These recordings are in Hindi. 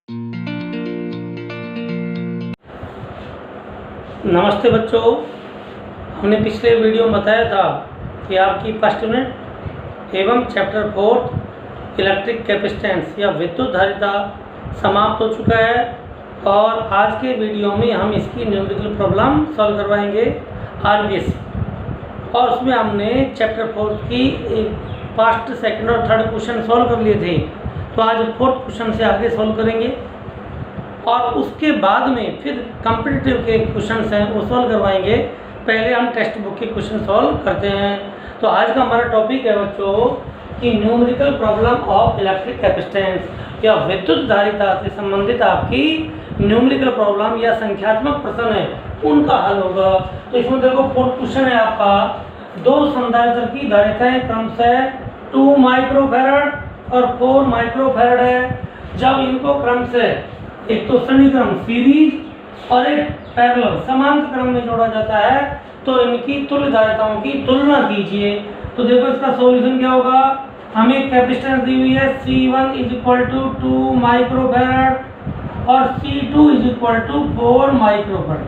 नमस्ते बच्चों, हमने पिछले वीडियो में बताया था कि आपकी फर्स्ट यूनिट एवं चैप्टर 4 इलेक्ट्रिक कैपेसिटेंस या विद्युत धारिता समाप्त हो चुका है और आज के वीडियो में हम इसकी न्यूमेरिकल प्रॉब्लम सॉल्व करवाएंगे आरबीएससी। और उसमें हमने चैप्टर 4 की फर्स्ट, सेकंड और थर्ड क्वेश्चन सॉल्व कर लिए थे, तो आज फोर्थ क्वेश्चन से आगे सॉल्व करेंगे और उसके बाद में फिर कॉम्पिटिटिव के क्वेश्चंस हैं वो सॉल्व करवाएंगे। पहले हम टेक्स्ट बुक के क्वेश्चन सॉल्व करते हैं। तो आज का हमारा टॉपिक है बच्चों कि numerical problem of electric capacitance या विद्युत धारिता से संबंधित आपकी न्यूमेरिकल प्रॉब्लम या संख्यात्मक प्रश्न है उनका हल होगा। तो इसमें देखो फोर्थ क्वेश्चन है आपका, दो संधारित्र की धारिताएं क्रमशः 2 माइक्रोफैरड और 4 माइक्रोफैरड है। जब इनको क्रमशः एक तो श्रेणी क्रम सीरीज और एक पैरेलल समांतर क्रम में जोड़ा जाता है तो इनकी तुल्य धारिताओं की तुलना कीजिए। तो देखो इसका सॉल्यूशन क्या होगा। हमें कैपेसिटेंस दी हुई है C1 = 2 माइक्रोफैरड और C2 = 4 माइक्रोफैरड।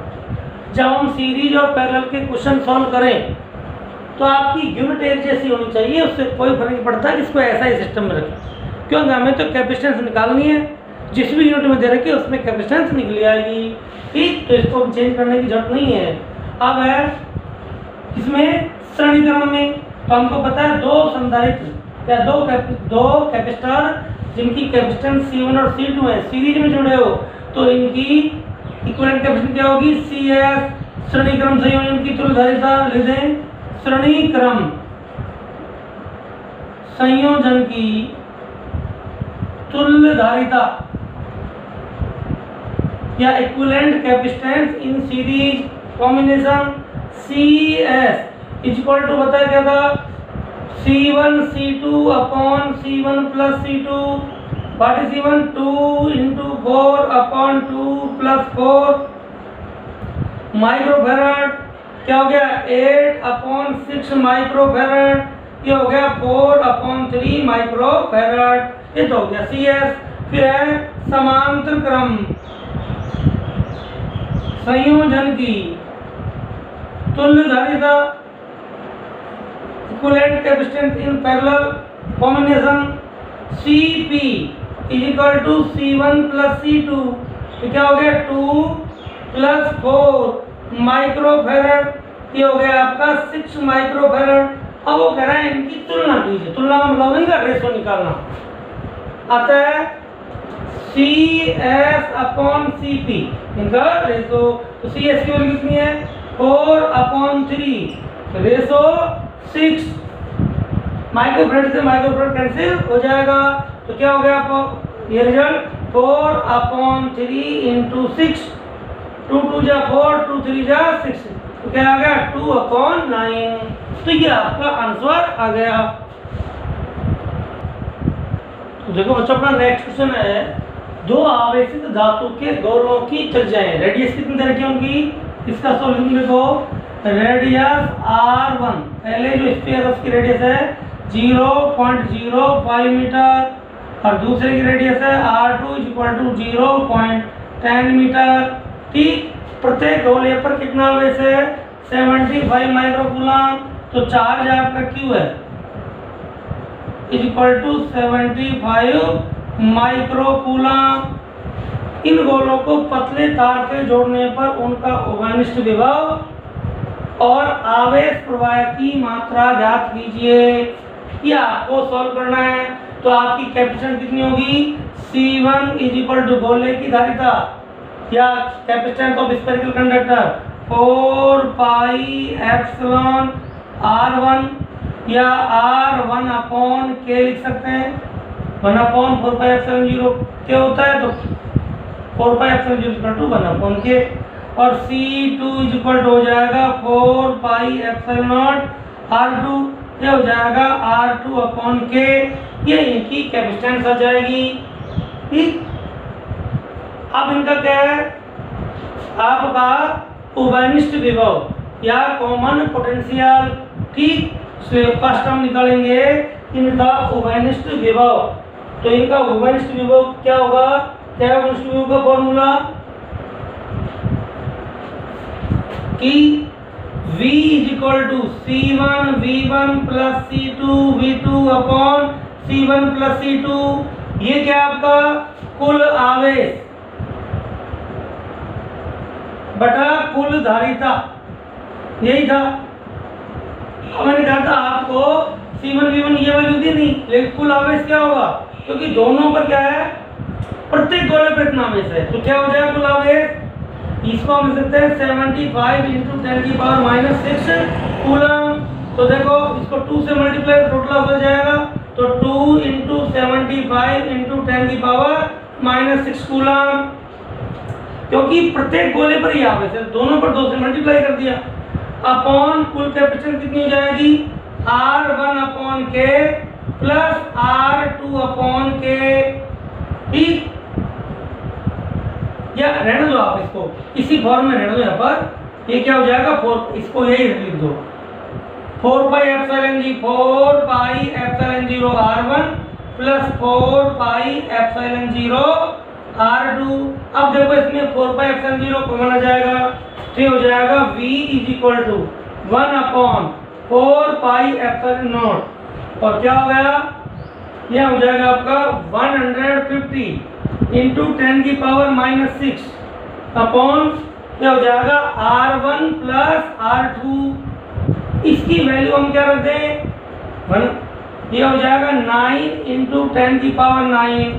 जब हम सीरीज और पैरेलल के क्वेश्चन सॉल्व करें तो आपकी यूनिट एक जैसी होनी चाहिए, उससे कोई फर्क नहीं पड़ता कि इसको ऐसा ही सिस्टम में रखें, क्योंकि हमें तो कैपेसिटेंस निकालनी है। जिस भी यूनिट में दे रखी है उसमें कैपेसिटेंस निकली आएगी, ठीक। तो इसको चेंज करने की जरूरत नहीं है। अब है इसमें श्रेणी क्रम में, तो हमको पता है दो संधारित्र या दो कैपेसिटर जिनकी कैपेसिटेंस C1 और C2 है, सीरीज में जुड़े हो, तो इनकी इक्विवेलेंट कैपेसिटेंस क्या होगी CS। श्रेणी क्रम संयोजन की तुल्य धारिता लिख दें, श्रेणी क्रम संयोजन की तुल्य धारिता या equivalent capacitance in series combination CS equal to बताया क्या था C1 C2 upon C1 plus C2। What is C1 2 × 4 upon 2 + 4 microfarad. क्या हो गया 8/6 माइक्रोफैरड। ये हो गया 4/3 माइक्रोफैरड। ये तो हो गया CS। फिर है समांतर क्रम संयोजन की तुल्य धारिता equivalent capacitance in parallel combination CP = C1 + C2। तो क्या हो गया 2 + 4 माइक्रोफैरड। ये हो गया आपका 6 माइक्रोफैरड। अब वो कह रहा है इनकी तुलना कीजिए। तुलना का मतलब इनका रेशो निकालना आता है CS/CP इनका रेशो। तो CS की वैल्यू कितनी है 4/3 रेशो 6। माइक्रोफैरड से माइक्रोफैरड कैंसिल हो जाएगा, तो क्या हो गया आपको ये रिजल्ट 4/3 × 6। 2 × 2 = 4, 2 × 3 = 6, तो क्या आ गया 2/9। तो ये आपका आंसर आ गया। तो देखो बच्चों अपना नेक्स्ट क्वेश्चन है, दो आवेशित धातु के गोलों की त्रिज्याएं, रेडियस कितनी दे रखी है उनकी। इसका सॉल्यूशन देखो, रेडियस R1, पहले जो स्फीयर है उसकी रेडियस है 0.05 मीटर और दूसरे की रेडियस है R2 = 0.10 मीटर, ठीक। प्रत्येक गोले पर कितना आवेश है 75 माइक्रोकूलम। तो चार्ज आपका Q है = 75 माइक्रोकूलम। इन गोलों को पतले तार से जोड़ने पर उनका उभयनिष्ठ विभव और आवेश प्रवाह की मात्रा ज्ञात कीजिए। ये आपको सॉल्व करना है। तो आपकी कैपेसिटेंस कितनी होगी C1 = गोले की धारिता या capacitance of spherical conductor 4πε R1 या R1/K लिख सकते हैं। 1/4πε0 क्या होता है, तो 4πε0 = 1/K। और C2 हो जाएगा 4πε0 R2, ये हो जाएगा R2/K। ये इनकी कैपेसिटेंस आ जाएगी, ठीक। अब इनका क्या है आपका उभयनिष्ठ विभव या कॉमन पोटेंशियल, ठीक। फर्स्ट हम निकालेंगे इनका उभयनिष्ठ विभव। तो इनका उभयनिष्ठ विभव क्या होगा क्या है V का फॉर्मूला कि V is equal to C1 V1 plus C2 V2 upon C1 plus C2। ये क्या आपका कुल आवेश बटा कुल धारिता, यही था। अब मैंने कहा था आपको C1 V1 ये वैल्यू दी नहीं, लेकिन कुल आवेश क्या होगा, क्योंकि दोनों पर क्या है, प्रत्येक गोले पर इतना आवेश है, तो क्या हो जाएगा कुल आवेश, इसको हम लिख सकते हैं 75 × 10⁻⁶ कूलम। तो देखो इसको 2 से मल्टीप्लाई टोटल हो जाएगा, तो 2 × 75 × 10⁻⁶ कूलम, क्योंकि प्रत्येक गोले पर ही आवेश है, दोनों पर 2 से मल्टीप्लाई कर दिया। अपॉन कुल कैपेसिटेंस कितनी हो जाएगी, R1/K प्लस R2/K। ठीक, या रहने दो आप इसको इसी फॉर्म में रहने दो, यहाँ पर ये क्या हो जाएगा 4, इसको यही लिख दो 4πε0 R1 प्लस 4πε0 R2। अब देखो इसमें 4πε0 कॉमन आ जाएगा, तो हो जाएगा V इज इक्वल टू 1/4πε0, और क्या हो गया, यह हो जाएगा आपका 150 × 10⁻⁶ अपॉन क्या हो जाएगा R1 प्लस R2। इसकी वैल्यू हम क्या रख दें, ये हो जाएगा 9 × 10⁹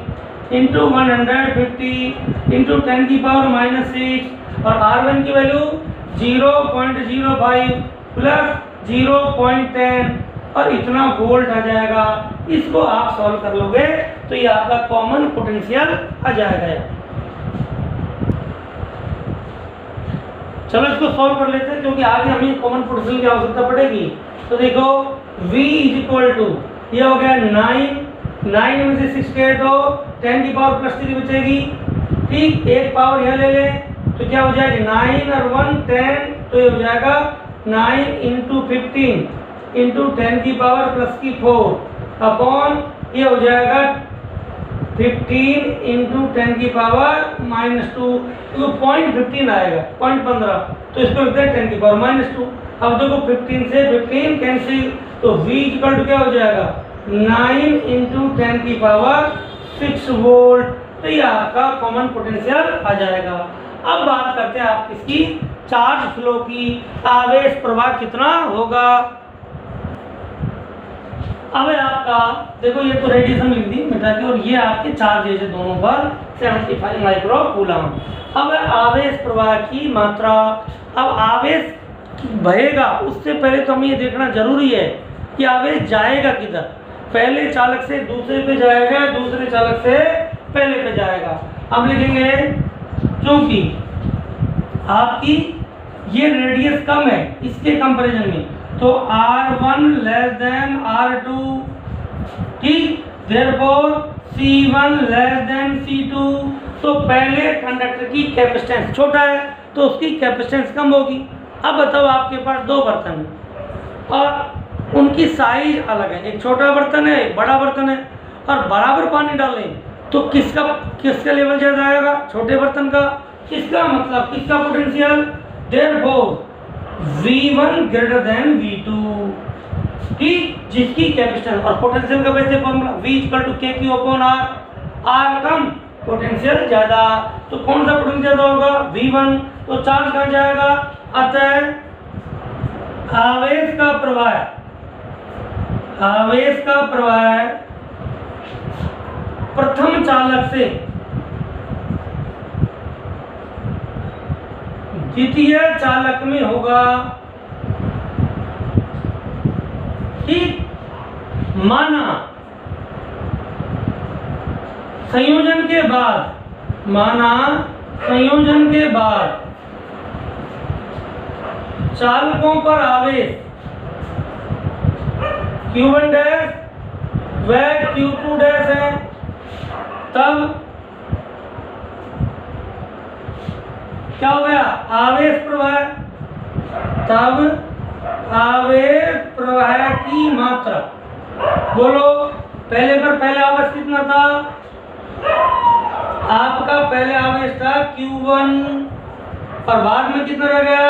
इंटू 150 × 10⁻⁶, और R1 की वैल्यू 0.05 प्लस 0.10 और इतना वोल्ट आ जाएगा। इसको आप सॉल्व कर लोगे तो ये आपका कॉमन पोटेंशियल आ जाएगा। चलो इसको सॉल्व कर लेते हैं, क्योंकि आगे हमें कॉमन पोटेंशियल की आवश्यकता पड़ेगी। तो देखो V इज इक्वल टू, ये हो गया 9 में से 6 गए तो 10⁻+3 बचेगी। ठीक, एक पावर यह ले लें तो क्या हो जाएगी 9 और 1 10, तो ये हो जाएगा 9 × 15 × 10⁻+4 अपॉन ये हो जाएगा 15 × 10⁻⁻2, तो 0.15 आएगा, 0.15, तो इसको लिखते हैं 10⁻⁻2। अब देखो 15 से 15 कैंसिल, तो V इक्वल टू क्या हो जाएगा 9 × 10⁻6 वोल्ट। तो ये आपका कॉमन पोटेंशियल आ जाएगा। अब बात करते हैं आप किसकी, चार्ज फ्लो की, आवेश प्रवाह कितना होगा। अब आपका देखो ये तो रेडिएशन लिख दी मिटा के, और ये आपके चार्जेज है दोनों पर 75 माइक्रो कूलम। अब आवेश प्रवाह की मात्रा, अब आवेश बहेगा उससे पहले तो हमें ये देखना जरूरी है कि आवेश जाएगा किधर, पहले चालक से दूसरे पे जाएगा, दूसरे चालक से पहले पे जाएगा। अब लिखेंगे क्योंकि आपकी ये रेडियस कम है इसके कंपैरिजन में, तो R1 लेस देन R2, ठीक, therefore C1 less than C2। तो पहले कंडक्टर की कैपेसिटेंस छोटा है तो उसकी कैपेसिटेंस कम होगी। अब बताओ आपके पास दो बर्तन है और उनकी साइज अलग है, एक छोटा बर्तन है एक बड़ा बर्तन है, और बराबर पानी डालें तो किसका लेवल ज़्यादा आएगा, छोटे बर्तन का। किसका मतलब किसका potential, therefore V1 greater than V2, ठीक, जिसकी कैपेसिटेंस और पोटेंशियल का वैसे फॉर्मूला V = KQ/R, R कम पोटेंशियल ज्यादा, तो कौन सा पोटेंशियल ज्यादा होगा V1, तो चार्ज कहाँ जाएगा, अतः आवेश का प्रवाह प्रथम चालक से द्वितीय चालक में होगा। ठीक, माना संयोजन के बाद चालकों पर आवेश Q1 डैश व Q2 डैश है, तब क्या हो गया आवेश प्रवाह, तब आवेश प्रवाह की मात्रा, बोलो पहले आवेश कितना था, आपका पहले आवेश था Q1 और बाद में कितना रह गया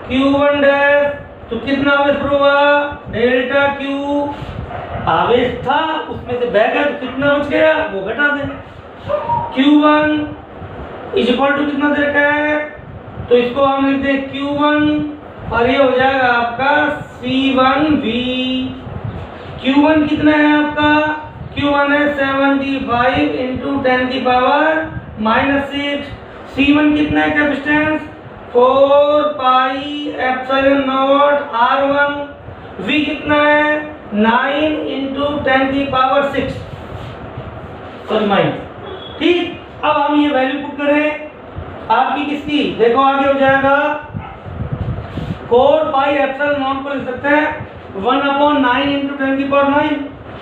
Q1 डैश, तो कितना आवेश हुआ डेल्टा Q। आवेश था उसमें से बह गया तो कितना बच गया वो घटा दें। Q1 इज इक्वल टू कितना दे रखा है, तो इसको हम लिखते हैं Q1 और ये हो जाएगा आपका C1V। Q1 कितना है आपका, Q1 है 75 इंटू 10 की पावर -6। C1 कितना है capacitance 4 pi epsilon not R1। V कितना है 9 इंटू 10 की पावर 6 ठीक। अब हम ये वैल्यू पुट करें आपकी किसकी, देखो आगे हो जाएगा 4 पाई एप्सिलॉन नॉट को लिख सकते हैं 1/9 इंटू 10 की पावर 9,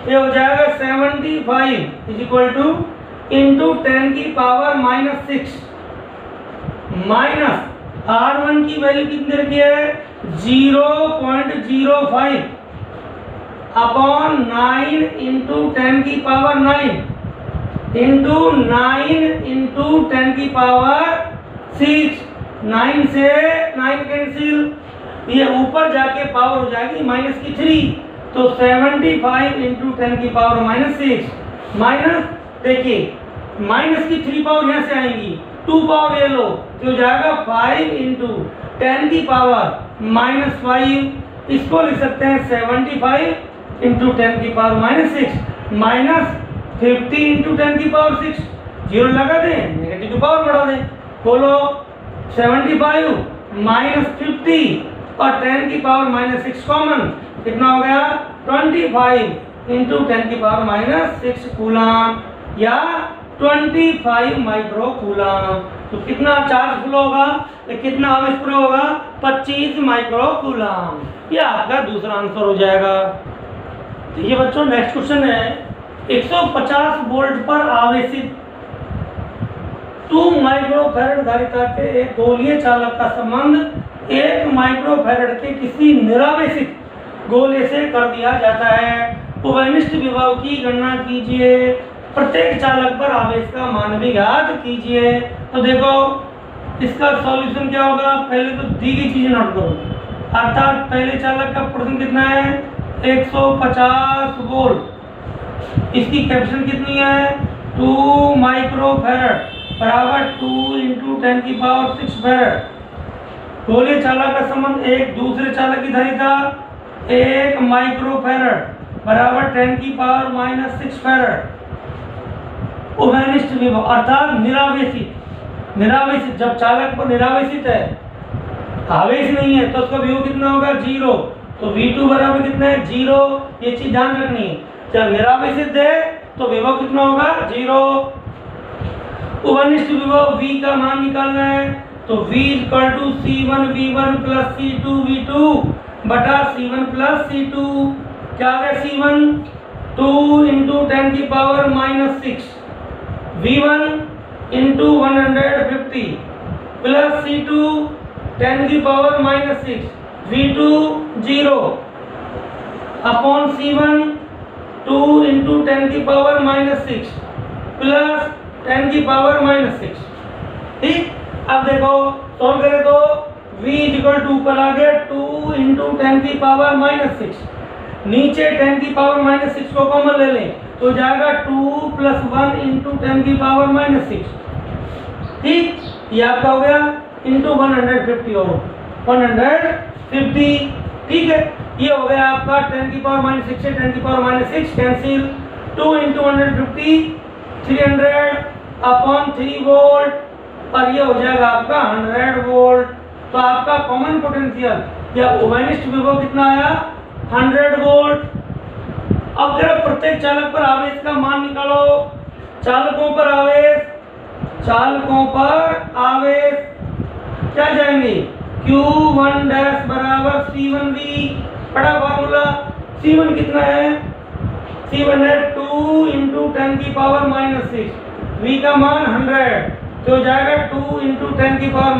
ये हो जाएगा 75 इज इक्वल टू इंटू 10 की पावर -6 माइनस R1 की वैल्यू कितनी रखी है 0.05 अपॉन 9 इंटू 10 की पावर 9 इंटू 9 इंटू 10 की पावर 6। 9 से 9 कैंसिल, ये ऊपर जाके पावर हो जाएगी माइनस की 3, तो 75 इंटू 10 की पावर -6 माइनस, देखिए माइनस की 3 पावर यहाँ से आएंगी 2 पावर ये लो तो हो जाएगा 5 इंटू 10 की पावर -5। इसको लिख सकते हैं 75 इंटू 10 की पावर -6 माइनस 50 इंटू 10 की पावर 6, जीरो लगा दें नेगेटिव की पावर बढ़ा दें, खोलो 75 माइनस 50 और 10 की पावर -6 कॉमन, कितना हो गया 25 इंटू 10 की पावर -6 कूलम या 25 माइक्रो कूलम। तो कितना चार्ज फ्लो होगा, कितना आवेश फ्लो होगा 25 माइक्रो कूलम। ये आपका दूसरा आंसर हो जाएगा। तो ये बच्चों नेक्स्ट क्वेश्चन है 150 वोल्ट पर आवेशित 2 माइक्रोफैरड धारिता के एक गोलीय चालक का संबंध 1 माइक्रोफैरड के किसी निरावेशित गोले से कर दिया जाता है। उभयनिष्ठ विभव की गणना कीजिए, प्रत्येक चालक पर आवेश का मानवीय घात कीजिए। तो देखो इसका सॉल्यूशन क्या होगा, पहले तो दी गई चीजें नोट करो, अर्थात पहले चालक का पोटेंशियल कितना है 150 वोल्ट, इसकी कैपेसिटी कितनी है 2 माइक्रोफैरड बराबर 2 इंटू 10 की पावर 6 फैरड। गोलीय चालक का संबंध एक दूसरे चालक की धारिता 1 माइक्रोफैरड बराबर 10 की पावर -6 फैरड। उभयनिष्ठ विभव अर्थात निरावेशित, निरावेशित जब चालक पर निरावेशित है आवेश नहीं है तो उसका विभव कितना होगा 0, तो V2 बराबर कितना है 0, ये चीज ध्यान रखनी है। जब निरावेशित है तो विभव कितना होगा 0। उभयनिष्ठ विभव V का मान निकालना है, तो V = C1V1 प्लस C2V2 बटा C1 प्लस C2, क्या आ गया C1 2 इंटू 10 की power -6, V1 into 150 plus C2 10 की power -6, V2 0 upon C1 2 into 10 की पावर -6 प्लस 10 की पावर -6। ठीक, अब देखो सॉल्व करें तो V = ऊपर आ गया 2 इंटू 10 की पावर -6, नीचे 10 की पावर -6 को कॉमन ले लें तो जाएगा 2 प्लस 1 इंटू 10 की पावर -6। ठीक, ये आपका हो गया इंटू 150 और 150। ठीक है, ये हो गया आपका 10 की पावर -6 से 10 की power -6 cancel, 2 into 150 300 upon 3 volt और ये हो जाएगा आपका 100 वोल्ट। तो आपका कॉमन पोटेंशियल या उभयनिष्ठ विभव कितना आया 100 वोल्ट। अब जरा प्रत्येक चालक पर आवेश का मान निकालो। चालकों पर आवेश, चालकों पर आवेश क्या जाएंगे Q1 डैश बराबर C1V, बड़ा फॉर्मूला C1 कितना है, C1 है 2 इंटू 10 की पावर -6, V का मान 100 तो जाएगा 2 इंटू 10 की पावर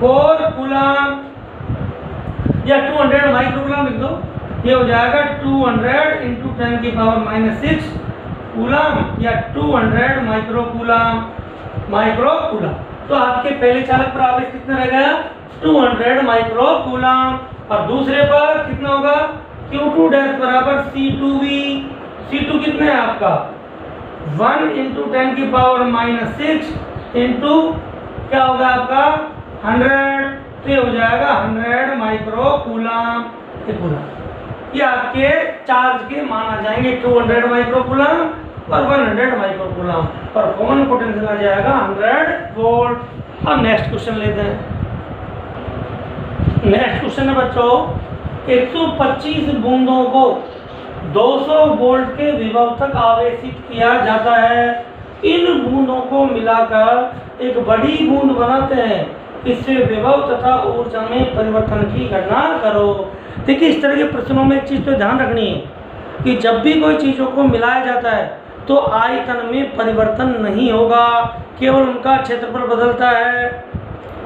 -4 कूलम या 200 माइक्रो कूलम लिख दो, ये हो जाएगा 200 इंटू 10 की पावर -6 कूलम या 200 माइक्रो कूलम। तो आपके पहले चालक पर आवेश कितना रह गया 200 माइक्रो कूलम, और दूसरे पर कितना होगा Q2 डैश बराबर C2V। C2 कितना है आपका 1 × 10⁻⁻6 इंटू क्या होगा आपका 100, तो ये हो जाएगा 100 माइक्रो कूलम। ये आपके चार्ज के मान आ जाएंगे 200 माइक्रो कूलम और 100 माइक्रो कूलम, और कॉमन पोटेंशियल आ जाएगा 100 वोल्ट। अब नेक्स्ट क्वेश्चन लेते हैं। नेक्स्ट क्वेश्चन है बच्चों 125 बूंदों को 200 वोल्ट के विभव तक आवेशित किया जाता है। इन बूंदों को मिलाकर एक बड़ी बूंद बनाते हैं, इससे विभव तथा ऊर्जा में परिवर्तन की गणना करो। देखिए इस तरह के प्रश्नों में एक चीज़ तो ध्यान रखनी है कि जब भी कोई चीज़ों को मिलाया जाता है तो आयतन में परिवर्तन नहीं होगा, केवल उनका क्षेत्रफल बदलता है।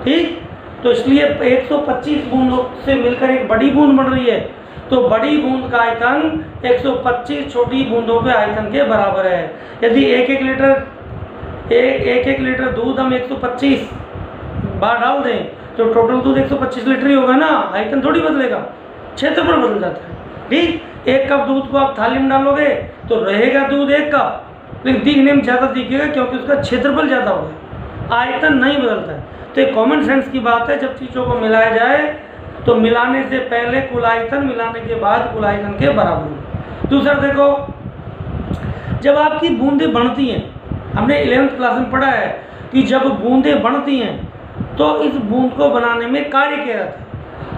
ठीक, तो इसलिए 125 बूंदों से मिलकर एक बड़ी बूंद बन रही है, तो बड़ी बूंद का आयतन 125 छोटी बूंदों के आयतन के बराबर है। यदि एक एक लीटर दूध हम 125 बार डाल दें तो टोटल दूध 125 लीटर ही होगा ना, आयतन थोड़ी बदलेगा, क्षेत्रफल बदल जाता है। ठीक, 1 कप दूध को आप थाली में डालोगे तो रहेगा दूध 1 कप, लेकिन दिखने में ज़्यादा दिखेगा क्योंकि उसका क्षेत्रफल ज़्यादा होगा, आयतन नहीं बदलता है। तो एक कॉमन सेंस की बात है, जब चीज़ों को मिलाया जाए तो मिलाने से पहले कुल आयतन, मिलाने के बाद कुल आयतन के बराबर हो। दूसरा देखो, जब आपकी बूंदें बढ़ती हैं, हमने 11th क्लास में पढ़ा है कि जब बूंदें बढ़ती हैं तो इस बूंद को बनाने में कार्य किया जाता है,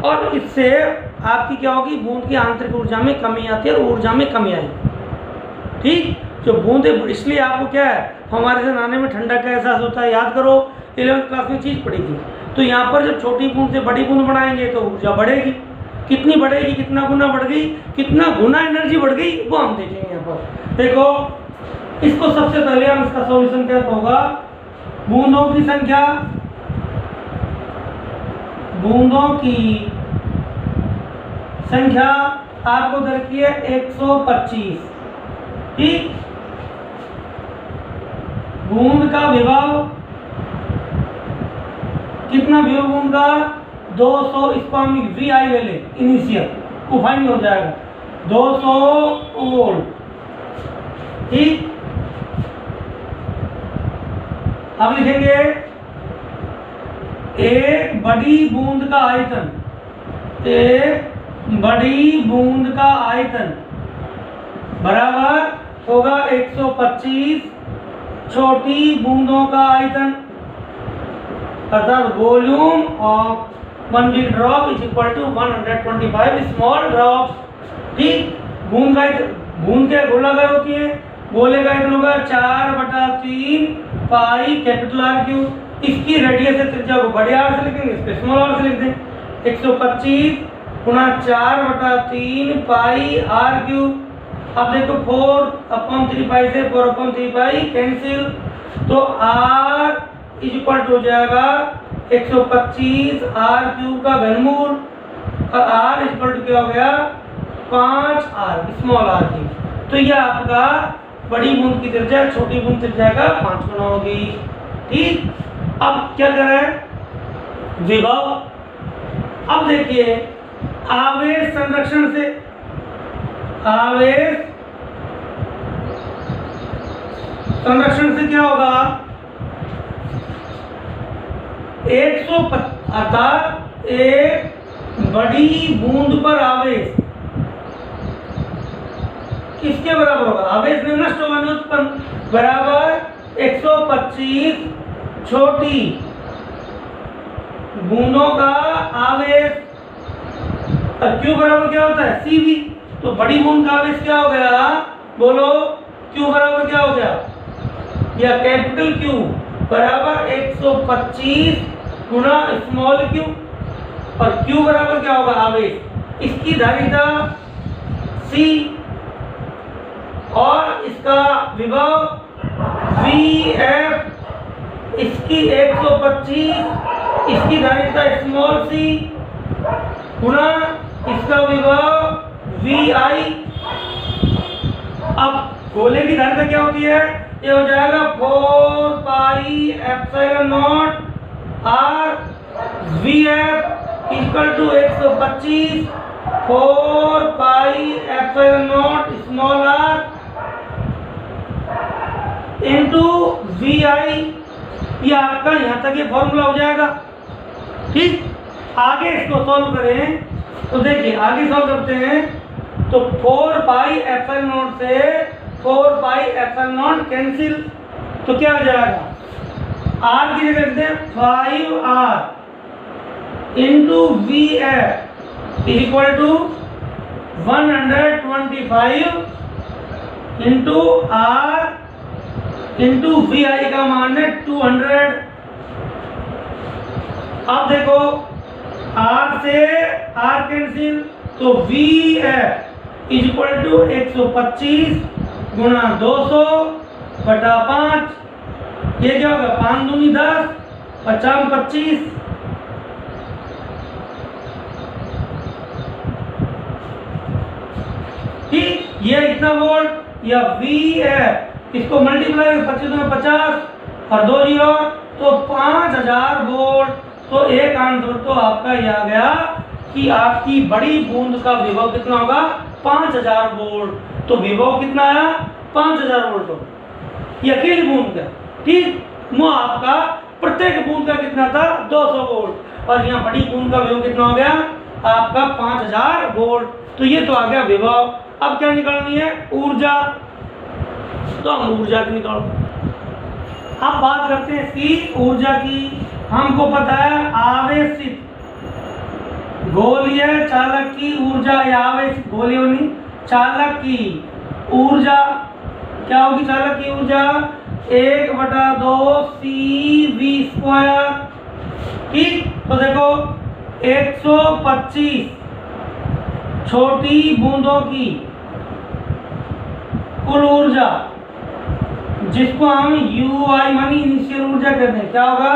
और इससे आपकी क्या होगी बूंद की आंतरिक ऊर्जा में कमी आती है और ऊर्जा में कमी आएगी। ठीक, जो बूंदें, इसलिए आपको क्या है हमारे से नहाने में ठंडा का एहसास होता है, याद करो 11th क्लास में चीज़ पढ़ी थी। तो यहाँ पर जब छोटी बूंद से बड़ी बूंद बनाएंगे तो ऊर्जा बढ़ेगी, कितनी बढ़ेगी, कितना गुना बढ़ गई, कितना गुना एनर्जी बढ़ गई, वो हम देखेंगे। यहाँ पर देखो, इसको सबसे पहले हम इसका सॉल्यूशन क्या होगा, बूंदों की संख्या, बूंदों की संख्या आपको दरकी है 125। ठीक, बूंद का विभव कितना, विभव बूंद का 200, इसको हम VI ले लें इनिशियल, वो फाइनल हो जाएगा 200 वोल्ट। ठीक, अब लिखेंगे एक बड़ी बूंद का आयतन, एक बड़ी बूंद का आयतन बराबर होगा 125 छोटी बूंदों का आयतन, अर्थात volume of one big drop is equal to 125 small drop. ठीक, बूंद के गोलाकार होती है, गोले का आयतन होगा 4/3 पाई कैपिटल R क्यूब। इसकी रेडियस से त्रिज्या को बड़े R से लिखेंगे, इस पे स्मॉल r से लिख दें। 125 गुणा 4/3 पाई R क्यूब। अब देखो 4/3 पाई से 4/3 पाई कैंसिल, तो R इज इक्वल टू हो जाएगा 125 R क्यूब का घनमूल, और R इज इक्वल टू क्या हो गया 5R स्मॉल r क्यूब। तो यह आपका बड़ी बूंद की त्रिज्या छोटी बूंद त्रिज्या का 5 गुना होगी। ठीक, अब क्या करें विभव। अब देखिए आवेश संरक्षण से, आवेश संरक्षण से क्या होगा 150, अर्थात एक बड़ी बूंद पर आवेश किसके बराबर होगा, आवेश में नष्ट होगा नहीं उत्पन्न, बराबर 125 छोटी बूंदों का आवेश, और Q बराबर क्या होता है CV। तो बड़ी बूंद का आवेश क्या हो गया, बोलो Q बराबर क्या हो गया, या कैपिटल Q बराबर 125 गुना स्मॉल q, और Q बराबर क्या होगा आवेश, इसकी धारिता C और इसका विभव VF, इसकी 125, इसकी धारिता स्मॉल c गुणा इसका विभव VI। अब गोले की धारिता क्या होती है? ये हो जाएगा 4 pi epsilon not R V F equal to 125 4 pi epsilon not small R into V I. ये आपका यहाँ तक ये फॉर्मूला हो जाएगा। ठीक, आगे इसको सॉल्व करें तो देखिए आगे सॉल्व करते हैं तो 4 पाई एप्सिलॉन नॉट से 4 पाई एप्सिलॉन नॉट कैंसिल, तो क्या हो जाएगा? r की जगह लिखते हैं 5r into V F equal to 125 into r into V I का मान है 200। अब देखो r से r कैंसिल तो वी एफ इक्वल टू 125 गुणा 200 बटा 5। ये क्या होगा? 5 दूनी 10, 50 25। ठीक, ये इतना वोल्ट या वी है, इसको मल्टीप्लाई 25 में 50 और 2 जीरो तो 5000 वोल्ट। तो एक आंसर तो आपका ये आ गया कि आपकी बड़ी बूंद का विभव कितना होगा? 5000 वोल्ट। तो विभव कितना आया? 5000 वोल्ट हो। ये अकेली बूंद का। ठीक, वो आपका प्रत्येक बूंद का कितना था? 200 वोल्ट। और यहाँ बड़ी बूंद का विभव कितना हो गया? आपका 5000 वोल्ट। तो ये तो आ गया विभव। अब क्या निकालनी है? ऊर्जा। तो हम ऊर्जा की निकालो। अब बात करते हैं इसकी ऊर्जा की। हमको पता है आवेशित गोलीय चालक की ऊर्जा या आवेशित गोलीय नहीं चालक की ऊर्जा क्या होगी? चालक की ऊर्जा 1/2 CV²। ठीक, तो देखो 125 छोटी बूंदों की कुल ऊर्जा जिसको हम UI मानी इनिशियल ऊर्जा कहते हैं, क्या होगा?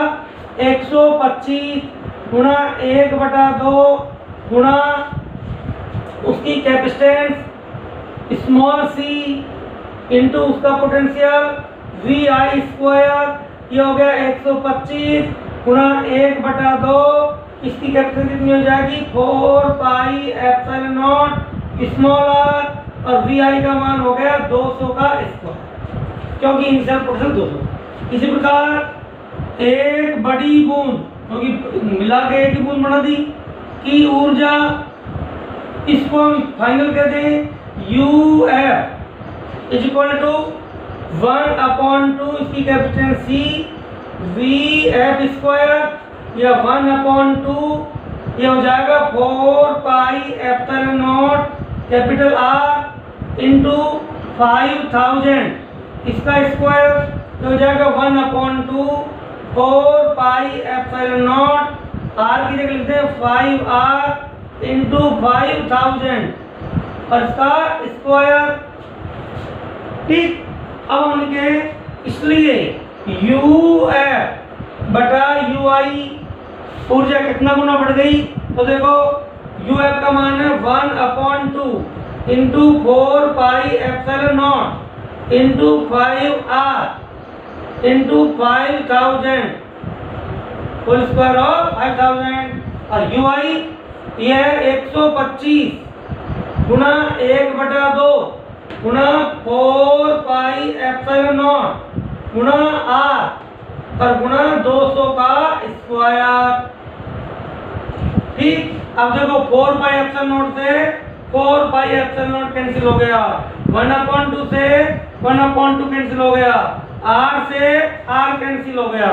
125 गुणा 1/2 गुणा उसकी कैपेसिटेंस स्मॉल सी इंटू उसका पोटेंशियल VI²। ये हो गया 125 गुणा 1/2, इसकी कैपेसिटेंस कितनी हो जाएगी? 4 pi epsilon not small R और VI का मान हो गया 200 का स्क्वायर, क्योंकि इनिशियल पोटेंशियल 200। इसी प्रकार एक बड़ी बूंद, क्योंकि मिला के एक ही बूंद बना दी, की ऊर्जा इसको हम फाइनल कहते हैं UF इज इक्वल टू 1/2 इसकी कैपेसिटेंस C VF² या 1/2 ये हो जाएगा 4 pi epsilon not capital R into 5000 इसका स्क्वायर तो हो जाएगा 1/2 4 पाई एप्सिलॉन नॉट R की जगह लिखते हैं 5R इंटू 5000 और इसका स्क्वायर। ठीक, अब हम लिखे इसलिए UF बटा UI ऊर्जा कितना गुना बढ़ गई? तो देखो UF का मान है 1/2 into 4 pi epsilon naught into 5R into 5000 whole square of 5000 और UI ये है 125 गुणा 1/2 गुणा 4 पाई एप्सिलॉन नॉट गुणा R और गुणा 200 का स्क्वायर। ठीक, अब देखो 4 पाई एप्सिलॉन नॉट से 4 पाई एप्सिलॉन नॉट कैंसिल हो गया, 1/2 से 1/2 कैंसिल हो गया, R से R कैंसिल हो गया।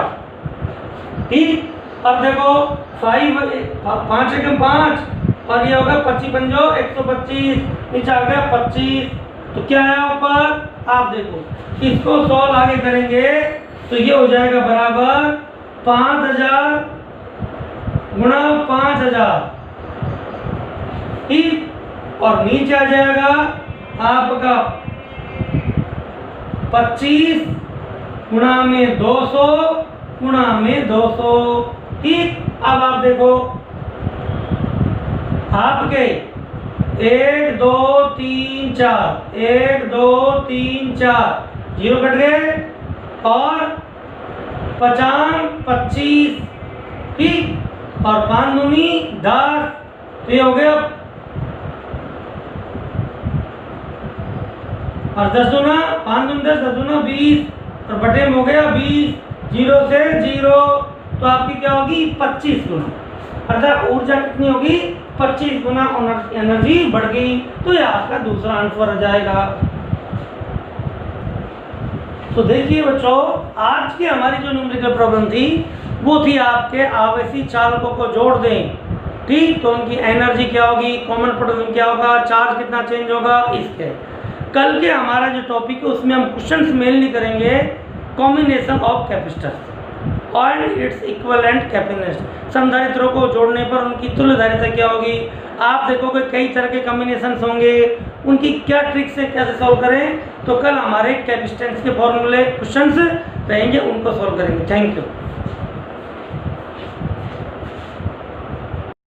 ठीक, अब देखो 5 1 5 और ये होगा 25 पंजो 125 नीचे आ गया 25। तो क्या है ऊपर? आप देखो इसको सॉल्व आगे करेंगे तो ये हो जाएगा बराबर 5000 गुणा 5000। ठीक, और नीचे आ जाएगा आपका 25 गुणा में 200 गुणा में 200। ठीक, अब आप देखो आपके 1 2 3 4, 1 2 3 4, 0 कट गए और 50 25, ठीक, और 5 दूनी 10, तो ये हो गया, और 10 दूना 5 दूनी 10, 10 दूना 20, और बटे में हो गया 20, 0 से 0, तो आपकी क्या होगी 25 गुना, अर्थात ऊर्जा कितनी होगी 25 गुना एनर्जी बढ़ गई। तो ये आपका दूसरा आंसर आ जाएगा। तो देखिए बच्चों, आज की हमारी जो न्यूमेरिकल प्रॉब्लम थी वो थी आपके आवेशी चालकों को जोड़ दें, ठीक, तो उनकी एनर्जी क्या होगी, कॉमन पोटेंशियल क्या होगा, चार्ज कितना चेंज होगा, इसके। कल के हमारा जो टॉपिक है उसमें हम क्वेश्चंस मेनली करेंगे कॉम्बिनेशन ऑफ कैपेसिटर्स और इट्स इक्विवेलेंट कैपेसिटेंस। समधारित्रों को जोड़ने पर उनकी तुल्यधारिता क्या होगी। आप देखोगे कई तरह के कॉम्बिनेशंस होंगे, उनकी क्या ट्रिक से कैसे सॉल्व करें, तो कल हमारे कैपेसिटेंस के फॉर्मूले क्वेश्चंस रहेंगे, उनको सॉल्व करेंगे। Thank you.